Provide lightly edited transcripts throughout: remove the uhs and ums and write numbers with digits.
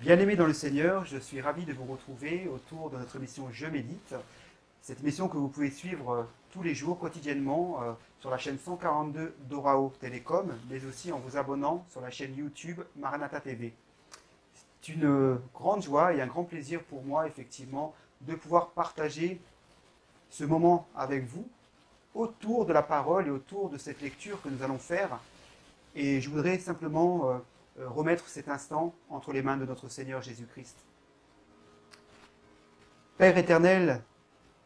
Bien-aimés dans le Seigneur, je suis ravi de vous retrouver autour de notre émission Je médite. Cette émission que vous pouvez suivre tous les jours, quotidiennement, sur la chaîne 142 d'Orao Télécom, mais aussi en vous abonnant sur la chaîne YouTube Maranatha TV. C'est une grande joie et un grand plaisir pour moi, effectivement, de pouvoir partager ce moment avec vous autour de la parole et autour de cette lecture que nous allons faire. Et je voudrais simplement remettre cet instant entre les mains de notre Seigneur Jésus-Christ. Père éternel,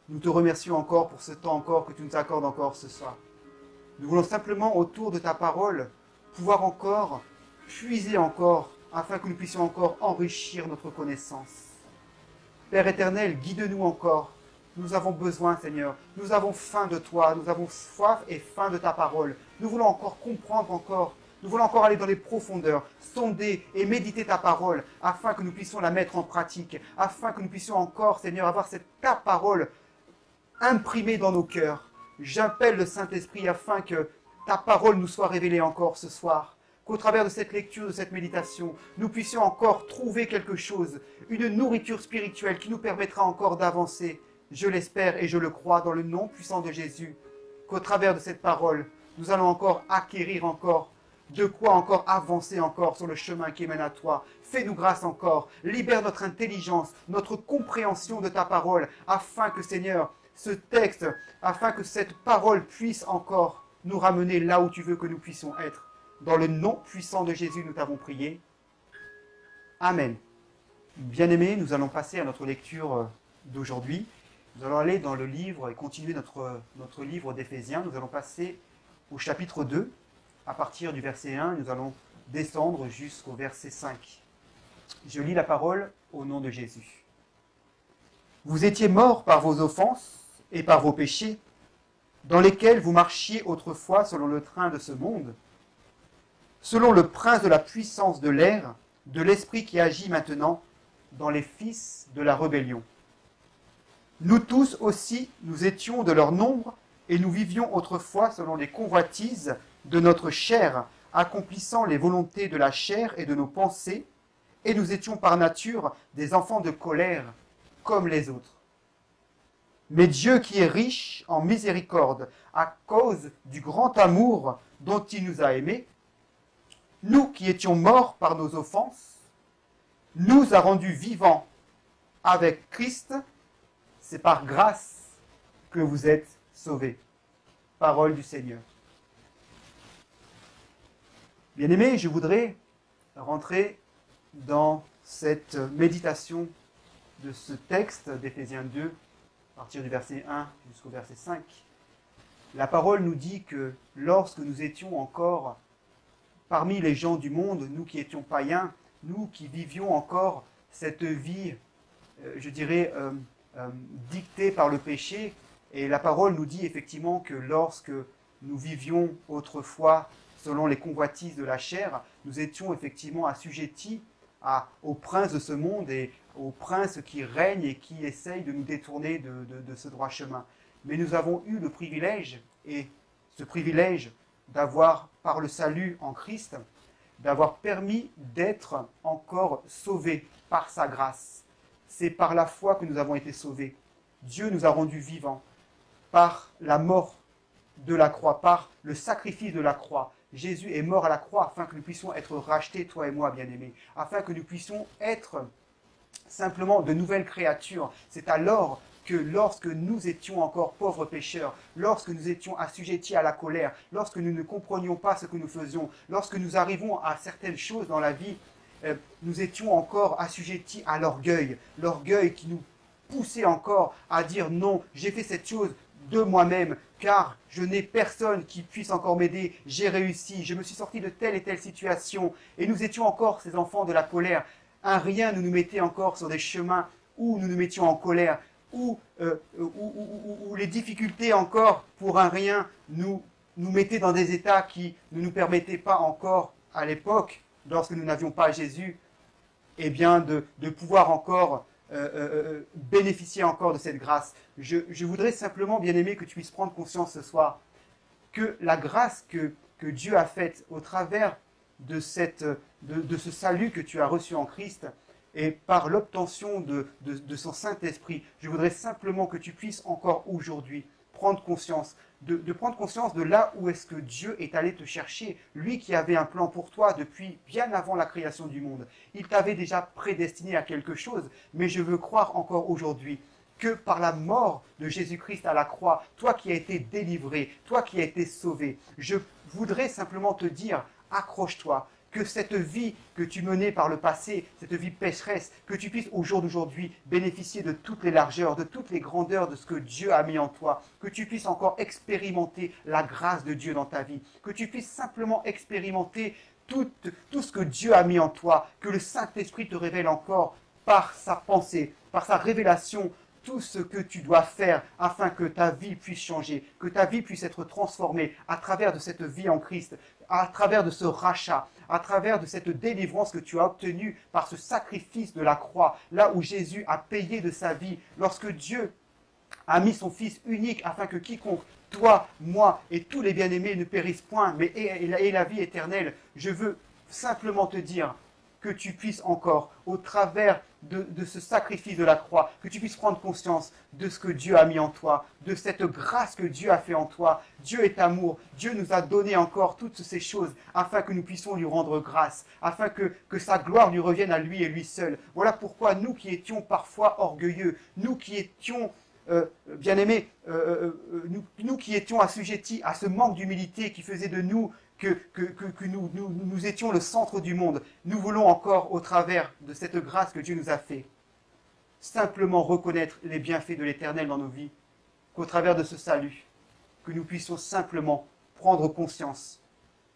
nous te remercions encore pour ce temps encore que tu nous accordes encore ce soir. Nous voulons simplement, autour de ta parole, pouvoir encore puiser encore, afin que nous puissions encore enrichir notre connaissance. Père éternel, guide-nous encore. Nous avons besoin, Seigneur. Nous avons faim de toi. Nous avons soif et faim de ta parole. Nous voulons encore comprendre encore. Nous voulons encore aller dans les profondeurs, sonder et méditer ta parole, afin que nous puissions la mettre en pratique, afin que nous puissions encore, Seigneur, avoir ta parole imprimée dans nos cœurs. J'appelle le Saint-Esprit afin que ta parole nous soit révélée encore ce soir, qu'au travers de cette lecture, de cette méditation, nous puissions encore trouver quelque chose, une nourriture spirituelle qui nous permettra encore d'avancer. Je l'espère et je le crois dans le nom puissant de Jésus, qu'au travers de cette parole, nous allons encore acquérir encore de quoi encore avancer encore sur le chemin qui mène à toi. Fais-nous grâce encore. Libère notre intelligence, notre compréhension de ta parole, afin que, Seigneur, ce texte, afin que cette parole puisse encore nous ramener là où tu veux que nous puissions être. Dans le nom puissant de Jésus, nous t'avons prié. Amen. Bien-aimés, nous allons passer à notre lecture d'aujourd'hui. Nous allons aller dans le livre et continuer notre livre d'Éphésiens. Nous allons passer au chapitre 2. À partir du verset 1, nous allons descendre jusqu'au verset 5. Je lis la parole au nom de Jésus. Vous étiez morts par vos offenses et par vos péchés, dans lesquels vous marchiez autrefois selon le train de ce monde, selon le prince de la puissance de l'air, de l'esprit qui agit maintenant dans les fils de la rébellion. Nous tous aussi, nous étions de leur nombre, et nous vivions autrefois selon les convoitises de notre chair, accomplissant les volontés de la chair et de nos pensées, et nous étions par nature des enfants de colère, comme les autres. Mais Dieu qui est riche en miséricorde, à cause du grand amour dont il nous a aimés, nous qui étions morts par nos offenses, nous a rendus vivants avec Christ. C'est par grâce que vous êtes sauvés. Parole du Seigneur. Bien-aimés, je voudrais rentrer dans cette méditation de ce texte d'Éphésiens 2, à partir du verset 1 jusqu'au verset 5. La parole nous dit que lorsque nous étions encore parmi les gens du monde, nous qui étions païens, nous qui vivions encore cette vie, je dirais, dictée par le péché, et la parole nous dit effectivement que lorsque nous vivions autrefois selon les convoitises de la chair, nous étions effectivement assujettis au prince de ce monde et au prince qui règne et qui essaye de nous détourner de ce droit chemin. Mais nous avons eu le privilège, et ce privilège d'avoir, par le salut en Christ, d'avoir permis d'être encore sauvés par sa grâce. C'est par la foi que nous avons été sauvés. Dieu nous a rendus vivants par la mort de la croix, par le sacrifice de la croix. Jésus est mort à la croix afin que nous puissions être rachetés, toi et moi, bien-aimés, afin que nous puissions être simplement de nouvelles créatures. C'est alors que lorsque nous étions encore pauvres pécheurs, lorsque nous étions assujettis à la colère, lorsque nous ne comprenions pas ce que nous faisions, lorsque nous arrivons à certaines choses dans la vie, nous étions encore assujettis à l'orgueil qui nous poussait encore à dire non, j'ai fait cette chose de moi-même, car je n'ai personne qui puisse encore m'aider, j'ai réussi, je me suis sorti de telle et telle situation, et nous étions encore ces enfants de la colère. Un rien nous mettait encore sur des chemins où nous nous mettions en colère, où les difficultés encore, pour un rien, nous mettaient dans des états qui ne nous permettaient pas encore, à l'époque, lorsque nous n'avions pas Jésus, eh bien de pouvoir encore bénéficier encore de cette grâce. Je voudrais simplement, bien-aimé, que tu puisses prendre conscience ce soir que la grâce que Dieu a faite au travers de ce salut que tu as reçu en Christ, et par l'obtention de son Saint-Esprit, je voudrais simplement que tu puisses encore aujourd'hui prendre conscience, de prendre conscience de là où est-ce que Dieu est allé te chercher. Lui qui avait un plan pour toi depuis bien avant la création du monde. Il t'avait déjà prédestiné à quelque chose, mais je veux croire encore aujourd'hui que par la mort de Jésus-Christ à la croix, toi qui as été délivré, toi qui as été sauvé, je voudrais simplement te dire, accroche-toi, que cette vie que tu menais par le passé, cette vie pécheresse, que tu puisses au jour d'aujourd'hui bénéficier de toutes les largeurs, de toutes les grandeurs de ce que Dieu a mis en toi, que tu puisses encore expérimenter la grâce de Dieu dans ta vie, que tu puisses simplement expérimenter tout ce que Dieu a mis en toi, que le Saint-Esprit te révèle encore par sa pensée, par sa révélation, tout ce que tu dois faire afin que ta vie puisse changer, que ta vie puisse être transformée à travers de cette vie en Christ, à travers de ce rachat, à travers de cette délivrance que tu as obtenue par ce sacrifice de la croix, là où Jésus a payé de sa vie, lorsque Dieu a mis son Fils unique afin que quiconque, toi, moi et tous les bien-aimés ne périssent point, mais aient la vie éternelle. Je veux simplement te dire que tu puisses encore, au travers de ce sacrifice de la croix, que tu puisses prendre conscience de ce que Dieu a mis en toi, de cette grâce que Dieu a fait en toi. Dieu est amour. Dieu nous a donné encore toutes ces choses afin que nous puissions lui rendre grâce, afin que sa gloire lui revienne à lui et lui seul. Voilà pourquoi nous qui étions parfois orgueilleux, nous qui étions bien-aimés, nous qui étions assujettis à ce manque d'humilité qui faisait de nous que nous étions le centre du monde. Nous voulons encore, au travers de cette grâce que Dieu nous a fait, simplement reconnaître les bienfaits de l'Éternel dans nos vies, qu'au travers de ce salut, que nous puissions simplement prendre conscience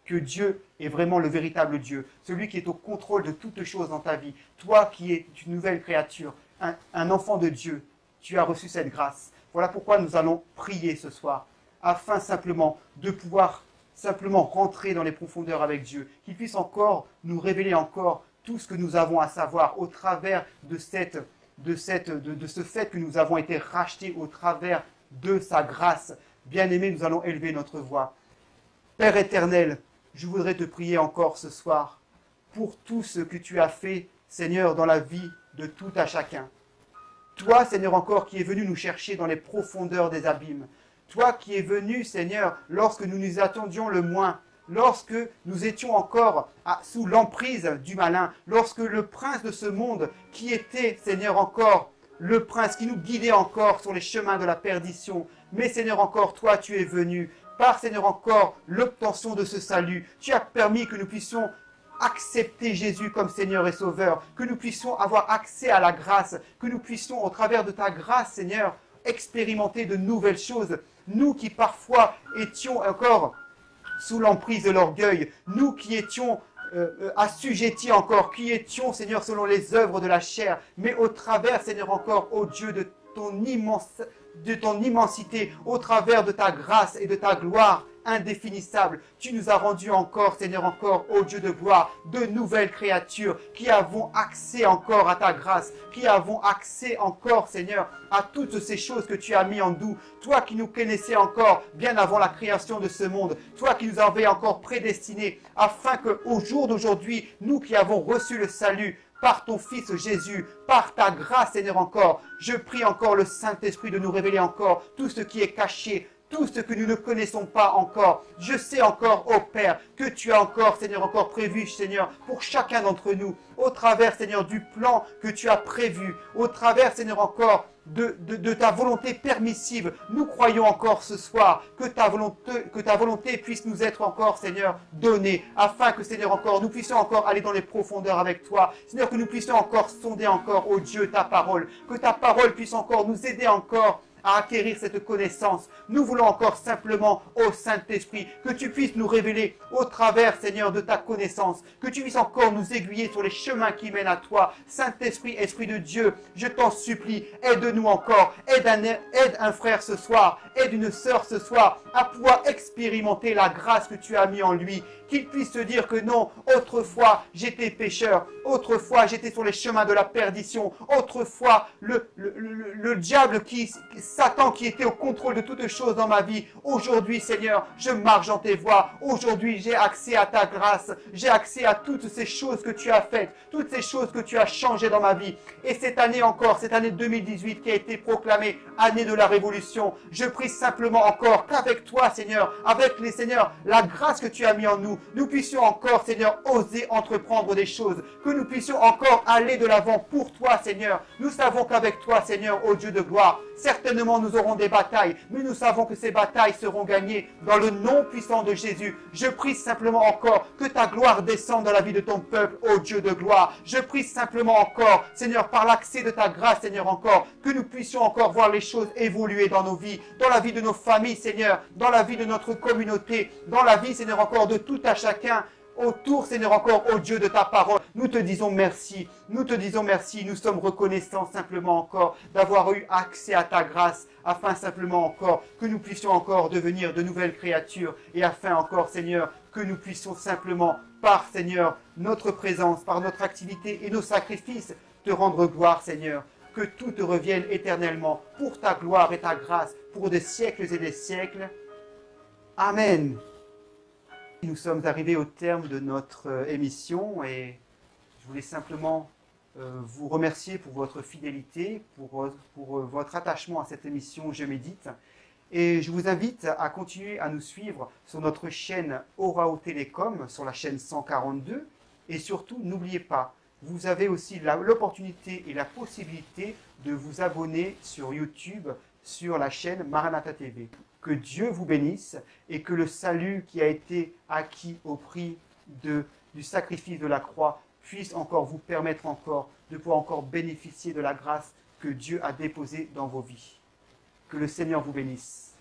que Dieu est vraiment le véritable Dieu, celui qui est au contrôle de toutes choses dans ta vie. Toi qui es une nouvelle créature, un enfant de Dieu, tu as reçu cette grâce. Voilà pourquoi nous allons prier ce soir, afin simplement de pouvoir simplement rentrer dans les profondeurs avec Dieu, qu'il puisse encore nous révéler encore tout ce que nous avons à savoir au travers de ce fait que nous avons été rachetés au travers de sa grâce. Bien-aimés, nous allons élever notre voix. Père éternel, je voudrais te prier encore ce soir pour tout ce que tu as fait, Seigneur, dans la vie de tout à chacun. Toi, Seigneur, encore qui es venu nous chercher dans les profondeurs des abîmes. Toi qui es venu, Seigneur, lorsque nous nous attendions le moins, lorsque nous étions encore sous l'emprise du malin, lorsque le prince de ce monde, qui était, Seigneur, encore le prince qui nous guidait encore sur les chemins de la perdition, mais Seigneur, encore toi, tu es venu, par Seigneur, encore l'obtention de ce salut, tu as permis que nous puissions accepter Jésus comme Seigneur et Sauveur, que nous puissions avoir accès à la grâce, que nous puissions, au travers de ta grâce, Seigneur, expérimenter de nouvelles choses. Nous qui parfois étions encore sous l'emprise de l'orgueil, nous qui étions assujettis encore, qui étions, Seigneur, selon les œuvres de la chair, mais au travers, Seigneur, encore, ô Dieu, de ton immensité, au travers de ta grâce et de ta gloire indéfinissable, tu nous as rendu encore, Seigneur, encore, ô Dieu de gloire, de nouvelles créatures qui avons accès encore à ta grâce, qui avons accès encore, Seigneur, à toutes ces choses que tu as mis en nous. Toi qui nous connaissais encore bien avant la création de ce monde, toi qui nous avais encore prédestinés, afin qu'au jour d'aujourd'hui, nous qui avons reçu le salut, par ton Fils Jésus, par ta grâce, Seigneur, encore, je prie encore le Saint-Esprit de nous révéler encore tout ce qui est caché, tout ce que nous ne connaissons pas encore. Je sais encore, ô Père, que tu as encore, Seigneur, encore prévu, Seigneur, pour chacun d'entre nous, au travers, Seigneur, du plan que tu as prévu, au travers, Seigneur, encore de ta volonté permissive. Nous croyons encore ce soir que ta volonté puisse nous être encore, Seigneur, donnée, afin que, Seigneur, encore, nous puissions encore aller dans les profondeurs avec toi. Seigneur, que nous puissions encore sonder encore, ô Dieu, ta parole, que ta parole puisse encore nous aider encore à acquérir cette connaissance. Nous voulons encore simplement, ô Saint-Esprit, que tu puisses nous révéler au travers, Seigneur, de ta connaissance, que tu puisses encore nous aiguiller sur les chemins qui mènent à toi. Saint-Esprit, Esprit de Dieu, je t'en supplie, aide-nous encore, aide un frère ce soir, aide une sœur ce soir, à pouvoir expérimenter la grâce que tu as mis en lui, qu'il puisse se dire que non, autrefois j'étais pécheur, autrefois j'étais sur les chemins de la perdition, autrefois le diable qui Satan qui était au contrôle de toutes choses dans ma vie. Aujourd'hui, Seigneur, je marche dans tes voies. Aujourd'hui, j'ai accès à ta grâce. J'ai accès à toutes ces choses que tu as faites, toutes ces choses que tu as changées dans ma vie. Et cette année encore, cette année 2018 qui a été proclamée année de la révolution, je prie simplement encore qu'avec toi, Seigneur, avec les Seigneurs, la grâce que tu as mis en nous, nous puissions encore, Seigneur, oser entreprendre des choses, que nous puissions encore aller de l'avant pour toi, Seigneur. Nous savons qu'avec toi, Seigneur, ô Dieu de gloire, certainement nous aurons des batailles, mais nous savons que ces batailles seront gagnées dans le nom puissant de Jésus. Je prie simplement encore que ta gloire descende dans la vie de ton peuple, ô Dieu de gloire. Je prie simplement encore, Seigneur, par l'accès de ta grâce, Seigneur, encore, que nous puissions encore voir les choses évoluer dans nos vies, dans la vie de nos familles, Seigneur, dans la vie de notre communauté, dans la vie, Seigneur, encore de tout à chacun, autour, Seigneur, encore, ô Dieu de ta parole. Nous te disons merci, nous te disons merci, nous sommes reconnaissants simplement encore d'avoir eu accès à ta grâce, afin simplement encore que nous puissions encore devenir de nouvelles créatures, et afin encore, Seigneur, que nous puissions simplement, par, Seigneur, notre présence, par notre activité et nos sacrifices, te rendre gloire, Seigneur. Que tout te revienne éternellement pour ta gloire et ta grâce, pour des siècles et des siècles. Amen. Nous sommes arrivés au terme de notre émission et je voulais simplement vous remercier pour votre fidélité, pour votre attachement à cette émission Je médite. Et je vous invite à continuer à nous suivre sur notre chaîne Orao Télécom, sur la chaîne 142. Et surtout, n'oubliez pas, vous avez aussi l'opportunité et la possibilité de vous abonner sur YouTube, sur la chaîne Maranatha TV. Que Dieu vous bénisse et que le salut qui a été acquis au prix du sacrifice de la croix puisse encore vous permettre encore de pouvoir encore bénéficier de la grâce que Dieu a déposée dans vos vies. Que le Seigneur vous bénisse.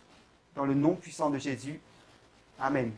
Dans le nom puissant de Jésus. Amen.